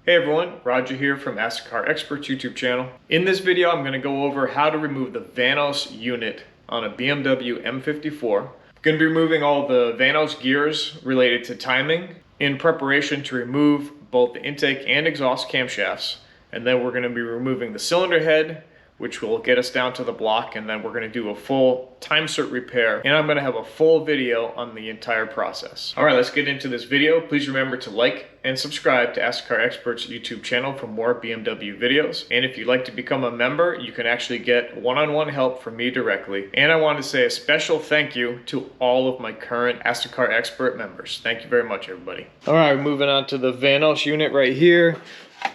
Hey everyone, Roger here from Ask a Car Experts YouTube channel. In this video, I'm going to go over how to remove the VANOS unit on a BMW M54. I'm going to be removing all the VANOS gears related to timing in preparation to remove both the intake and exhaust camshafts. And then we're going to be removing the cylinder head, which will get us down to the block, and then we're going to do a full time cert repair, and I'm going to have a full video on the entire process. All right, let's get into this video. Please remember to like and subscribe to Ask a Car Experts YouTube channel for more BMW videos. And if you'd like to become a member, you can actually get one-on-one help from me directly. And I want to say a special thank you to all of my current Ask a Car Expert members. Thank you very much, everybody. All right, moving on to the VANOS unit right here.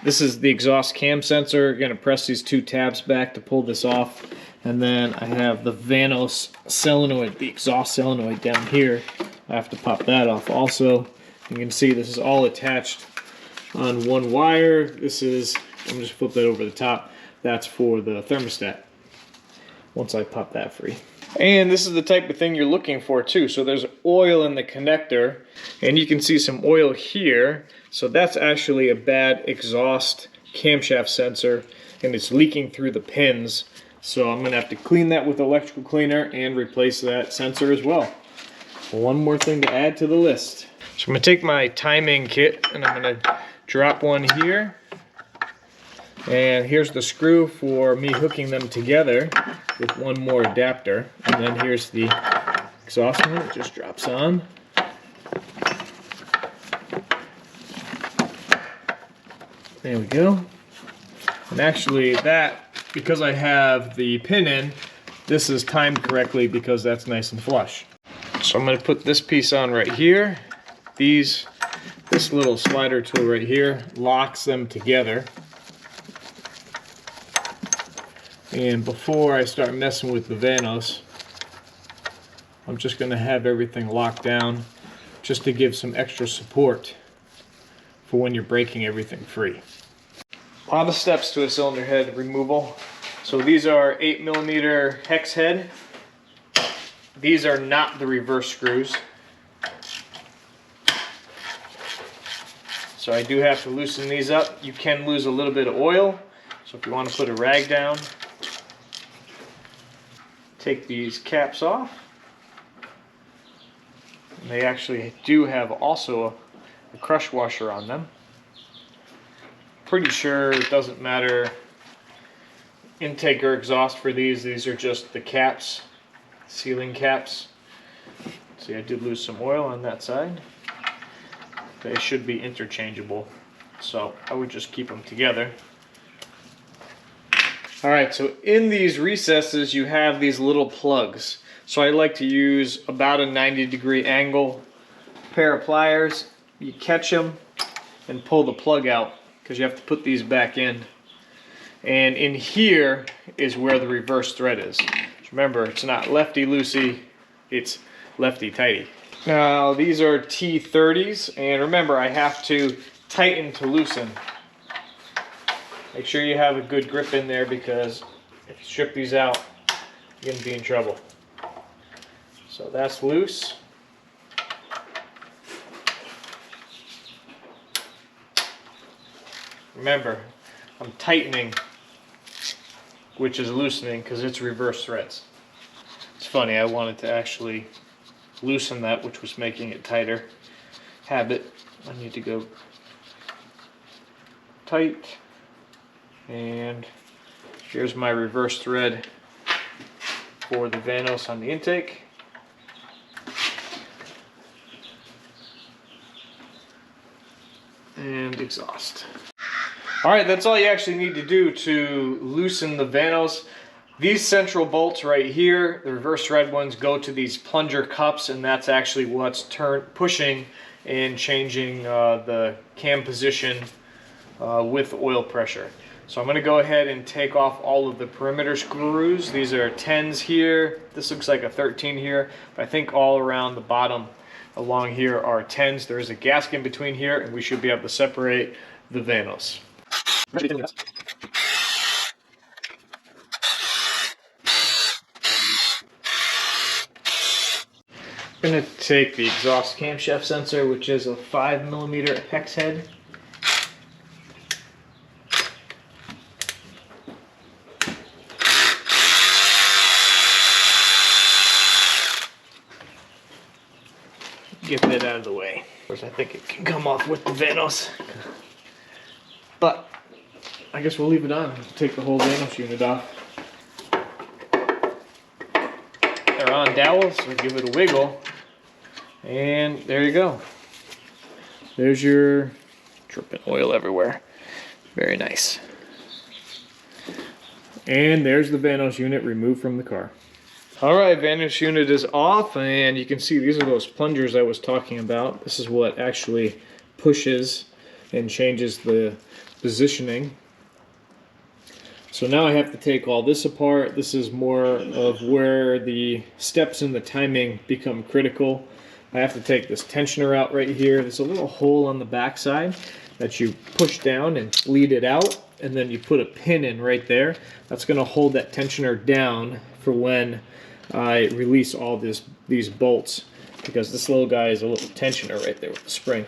This is the exhaust cam sensor. You're going to press these two tabs back to pull this off. And then I have the VANOS solenoid, the exhaust solenoid down here. I have to pop that off also. You can see this is all attached on one wire. This is, I'm just flip that over the top. That's for the thermostat once I pop that free. And this is the type of thing you're looking for too. So there's oil in the connector, and you can see some oil here. So that's actually a bad exhaust camshaft sensor, and it's leaking through the pins. So I'm gonna have to clean that with electrical cleaner and replace that sensor as well. One more thing to add to the list. So I'm gonna take my timing kit and I'm gonna drop one here. And here's the screw for me hooking them together with one more adapter. And then here's the exhaust one, it just drops on. There we go. And actually that, because I have the pin in, this is timed correctly because that's nice and flush. So I'm going to put this piece on right here. This little slider tool right here locks them together. And before I start messing with the VANOS, I'm just going to have everything locked down just to give some extra support for when you're breaking everything free. A lot of steps to a cylinder head removal. So these are 8mm hex head. These are not the reverse screws. So I do have to loosen these up. You can lose a little bit of oil. So if you want to put a rag down, take these caps off. And they actually do have also a crush washer on them. Pretty sure it doesn't matter intake or exhaust for these are just the caps, sealing caps. See, I did lose some oil on that side. They should be interchangeable, so I would just keep them together. Alright, so in these recesses you have these little plugs. So I like to use about a 90-degree angle pair of pliers. You catch them and pull the plug out because you have to put these back in. And in here is where the reverse thread is. So remember, it's not lefty-loosey, it's lefty-tighty. Now these are T30s, and remember I have to tighten to loosen. Make sure you have a good grip in there because if you strip these out, you're going to be in trouble. So that's loose. Remember, I'm tightening, which is loosening because it's reverse threads. It's funny, I wanted to actually loosen that, which was making it tighter. Habit, I need to go tight. And here's my reverse thread for the VANOS on the intake. And exhaust. Alright, that's all you actually need to do to loosen the VANOS. These central bolts right here, the reverse thread ones, go to these plunger cups, and that's actually what's pushing and changing the cam position with oil pressure. So I'm going to go ahead and take off all of the perimeter screws. These are 10s here. This looks like a 13 here, but I think all around the bottom along here are 10s. There is a gasket in between here, and we should be able to separate the VANOS. I'm going to take the exhaust camshaft sensor, which is a 5mm hex head. get that out of the way. Of course, I think it can come off with the Vanos. But I guess we'll leave it on. Take the whole Vanos unit off. They're on dowels, so give it a wiggle. And there you go. There's your dripping oil everywhere. Very nice. And there's the Vanos unit removed from the car. All right, Vanos unit is off, and you can see these are those plungers I was talking about. This is what actually pushes and changes the positioning. So now I have to take all this apart. This is more of where the steps in the timing become critical. I have to take this tensioner out right here. There's a little hole on the back side that you push down and bleed it out, and then you put a pin in right there. That's going to hold that tensioner down for when I release all these bolts, because this little guy is a little tensioner right there with the spring.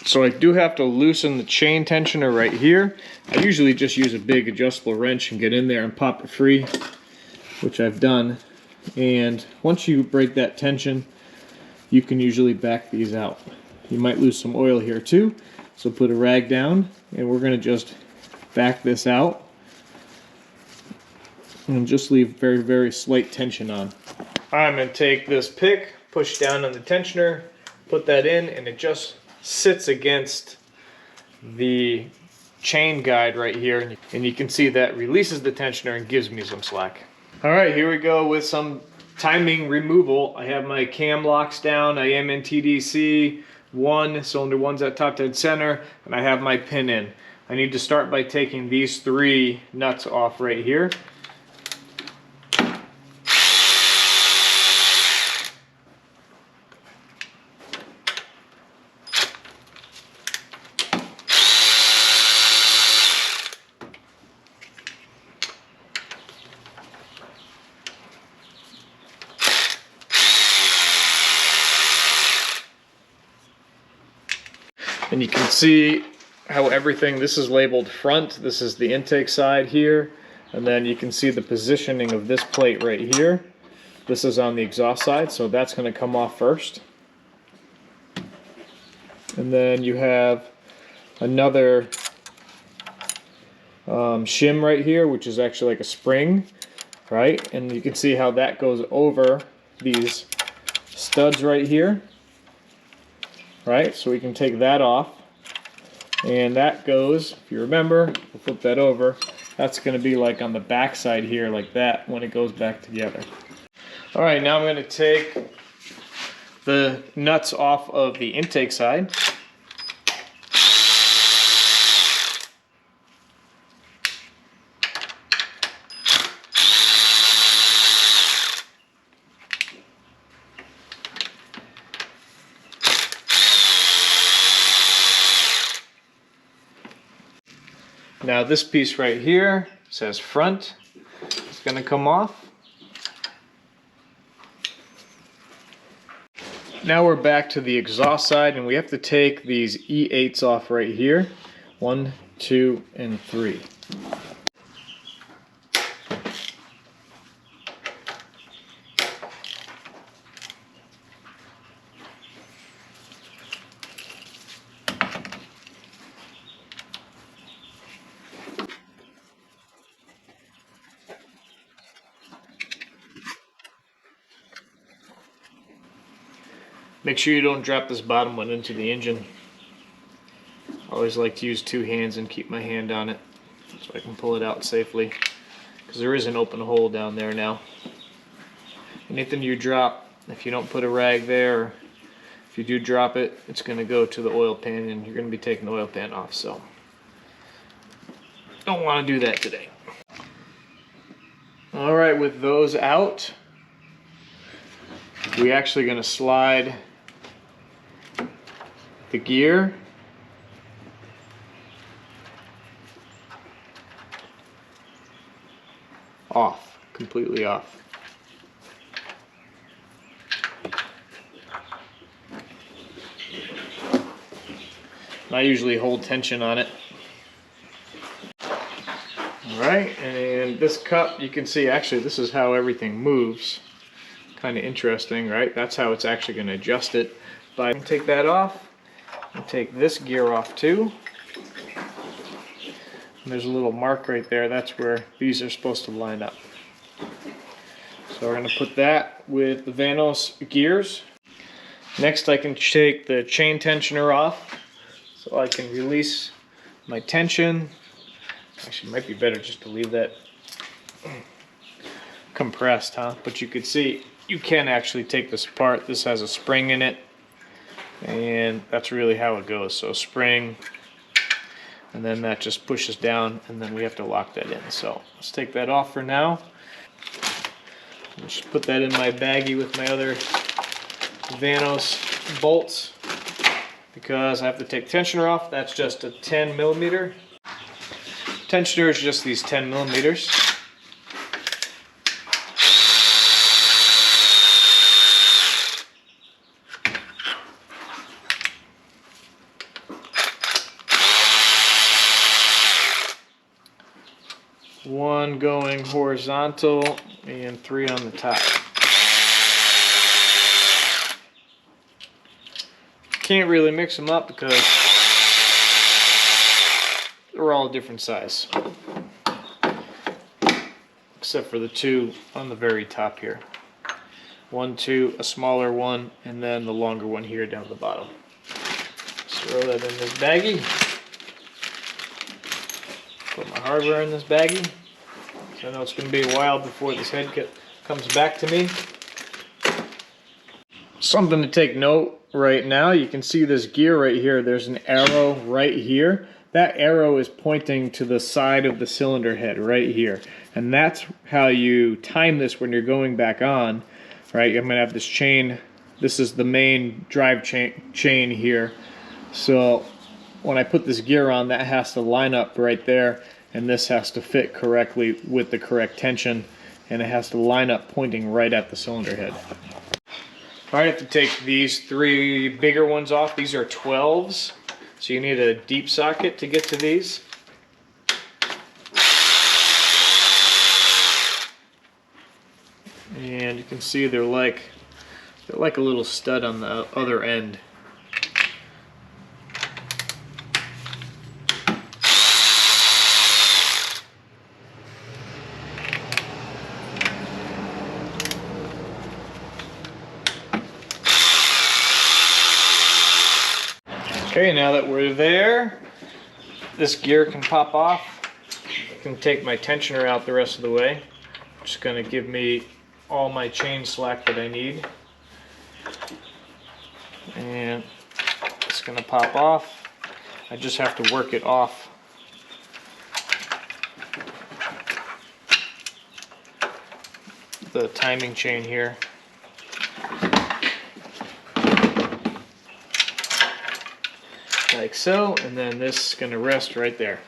So I do have to loosen the chain tensioner right here. I usually just use a big adjustable wrench and get in there and pop it free, which I've done. And once you break that tension, you can usually back these out. You might lose some oil here too, so put a rag down, and we're going to just back this out and just leave very, very slight tension on. I'm going to take this pick, push down on the tensioner, put that in, and it just sits against the chain guide right here, and you can see that releases the tensioner and gives me some slack. All right, here we go with some timing removal. I have my cam locks down. I am in TDC 1, cylinder 1's at top dead center, and I have my pin in. I need to start by taking these 3 nuts off right here. And you can see how everything, this is labeled front, this is the intake side here, and then you can see the positioning of this plate right here. This is on the exhaust side, so that's going to come off first. And then you have another shim right here, which is actually like a spring, right? And you can see how that goes over these studs right here. Right, so we can take that off, and that goes, if you remember, we'll flip that over, that's going to be like on the back side here like that when it goes back together. Alright, now I'm going to take the nuts off of the intake side. Now this piece right here says front. It's going to come off. Now we're back to the exhaust side, and we have to take these E8s off right here. 1, 2, and 3. Make sure you don't drop this bottom one into the engine. I always like to use 2 hands and keep my hand on it so I can pull it out safely, because there is an open hole down there now. Anything you drop, if you don't put a rag there, or if you do drop it, it's going to go to the oil pan, and you're going to be taking the oil pan off, so don't want to do that today. Alright, with those out, we're actually going to slide the gear off, completely off. I usually hold tension on it. Alright, and this cup, you can see actually this is how everything moves. Kind of interesting, right? That's how it's actually going to adjust it. But I can take that off and take this gear off too. And there's a little mark right there. That's where these are supposed to line up. So we're going to put that with the Vanos gears. Next, I can take the chain tensioner off so I can release my tension. Actually, it might be better just to leave that compressed, huh? But you could see you can actually take this apart. This has a spring in it, and that's really how it goes. So spring, and then that just pushes down, and then we have to lock that in. So let's take that off for now. Just put that in my baggie with my other Vanos bolts, because I have to take tensioner off. That's just a 10 millimeter. Tensioner is just these 10 millimeters. One going horizontal and 3 on the top. Can't really mix them up because they're all different size, except for the 2 on the very top here. 1, 2, a smaller one, and then the longer one here down the bottom. Just throw that in this baggie. Put my hardware in this baggie. So I know it's going to be a while before this head kit comes back to me. Something to take note right now, you can see this gear right here. There's an arrow right here. That arrow is pointing to the side of the cylinder head right here. And that's how you time this when you're going back on. Right, I'm going to have this chain. This is the main drive chain here. So when I put this gear on, that has to line up right there, and this has to fit correctly with the correct tension, and it has to line up pointing right at the cylinder head. All right, I have to take these 3 bigger ones off. These are 12s, so you need a deep socket to get to these. And you can see they're like a little stud on the other end. Okay, now that we're there, this gear can pop off. I can take my tensioner out the rest of the way. Just going to give me all my chain slack that I need. And it's going to pop off. I just have to work it off. The timing chain here. Like so, and then this is going to rest right there.